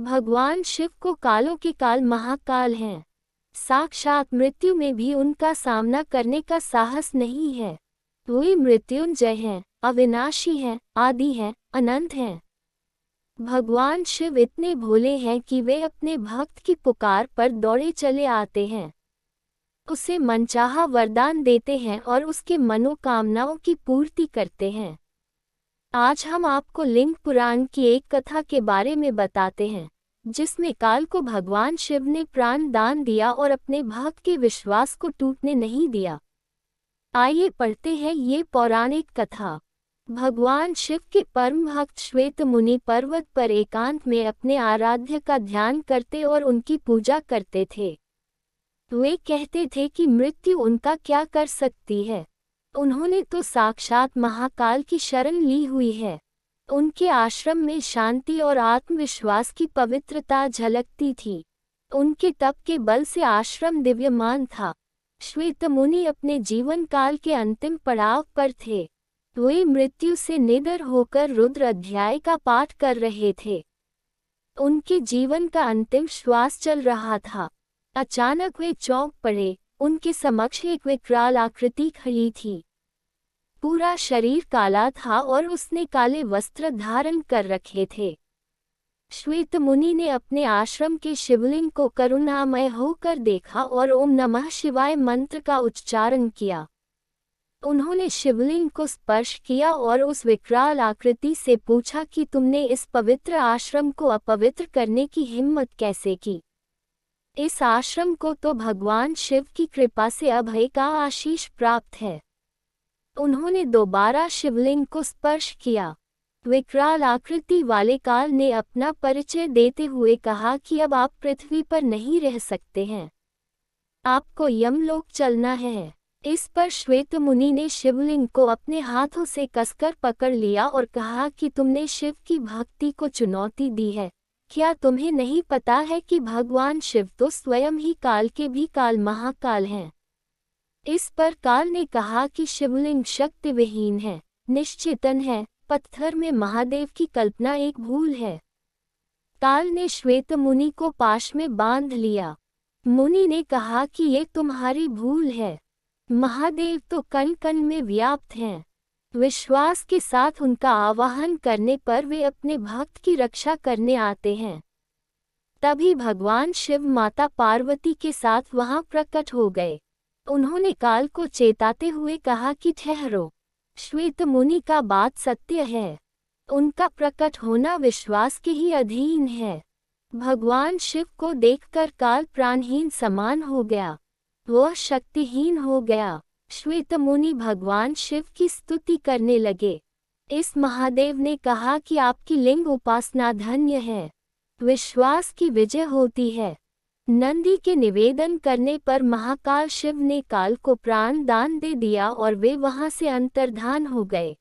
भगवान शिव को कालों के काल महाकाल हैं। साक्षात मृत्यु में भी उनका सामना करने का साहस नहीं है। वे मृत्युंजय हैं, अविनाशी हैं, आदि हैं, अनंत हैं। भगवान शिव इतने भोले हैं कि वे अपने भक्त की पुकार पर दौड़े चले आते हैं, उसे मनचाहा वरदान देते हैं और उसके मनोकामनाओं की पूर्ति करते हैं। आज हम आपको लिंग पुराण की एक कथा के बारे में बताते हैं, जिसमें काल को भगवान शिव ने प्राण दान दिया और अपने भक्त के विश्वास को टूटने नहीं दिया। आइए पढ़ते हैं ये पौराणिक कथा। भगवान शिव के परम भक्त श्वेत मुनि पर्वत पर एकांत में अपने आराध्य का ध्यान करते और उनकी पूजा करते थे। वे कहते थे कि मृत्यु उनका क्या कर सकती है, उन्होंने तो साक्षात महाकाल की शरण ली हुई है। उनके आश्रम में शांति और आत्मविश्वास की पवित्रता झलकती थी। उनके तप के बल से आश्रम दिव्यमान था। श्वेत मुनि अपने जीवन काल के अंतिम पड़ाव पर थे। वे मृत्यु से निडर होकर रुद्र अध्याय का पाठ कर रहे थे। उनके जीवन का अंतिम श्वास चल रहा था। अचानक वे चौंक पड़े। उनके समक्ष एक विकराल आकृति खड़ी थी। पूरा शरीर काला था और उसने काले वस्त्र धारण कर रखे थे। श्वेत मुनि ने अपने आश्रम के शिवलिंग को करुणामय होकर देखा और ओम नमः शिवाय मंत्र का उच्चारण किया। उन्होंने शिवलिंग को स्पर्श किया और उस विकराल आकृति से पूछा कि तुमने इस पवित्र आश्रम को अपवित्र करने की हिम्मत कैसे की? इस आश्रम को तो भगवान शिव की कृपा से अभय का आशीष प्राप्त है। उन्होंने दोबारा शिवलिंग को स्पर्श किया। विकराल आकृति वाले काल ने अपना परिचय देते हुए कहा कि अब आप पृथ्वी पर नहीं रह सकते हैं, आपको यमलोक चलना है। इस पर श्वेत मुनि ने शिवलिंग को अपने हाथों से कसकर पकड़ लिया और कहा कि तुमने शिव की भक्ति को चुनौती दी है। क्या तुम्हें नहीं पता है कि भगवान शिव तो स्वयं ही काल के भी काल महाकाल हैं? इस पर काल ने कहा कि शिवलिंग शक्ति विहीन है, निश्चेतन है, पत्थर में महादेव की कल्पना एक भूल है। काल ने श्वेत मुनि को पाश में बांध लिया। मुनि ने कहा कि ये तुम्हारी भूल है, महादेव तो कण कण में व्याप्त हैं। विश्वास के साथ उनका आवाहन करने पर वे अपने भक्त की रक्षा करने आते हैं। तभी भगवान शिव माता पार्वती के साथ वहां प्रकट हो गए। उन्होंने काल को चेताते हुए कहा कि ठहरो, श्वेत मुनि का बात सत्य है। उनका प्रकट होना विश्वास के ही अधीन है। भगवान शिव को देखकर काल प्राणहीन समान हो गया, वह शक्तिहीन हो गया। श्वेत मुनि भगवान शिव की स्तुति करने लगे। इस महादेव ने कहा कि आपकी लिंग उपासना धन्य है, विश्वास की विजय होती है। नंदी के निवेदन करने पर महाकाल शिव ने काल को प्राण दान दे दिया और वे वहां से अंतर्धान हो गए।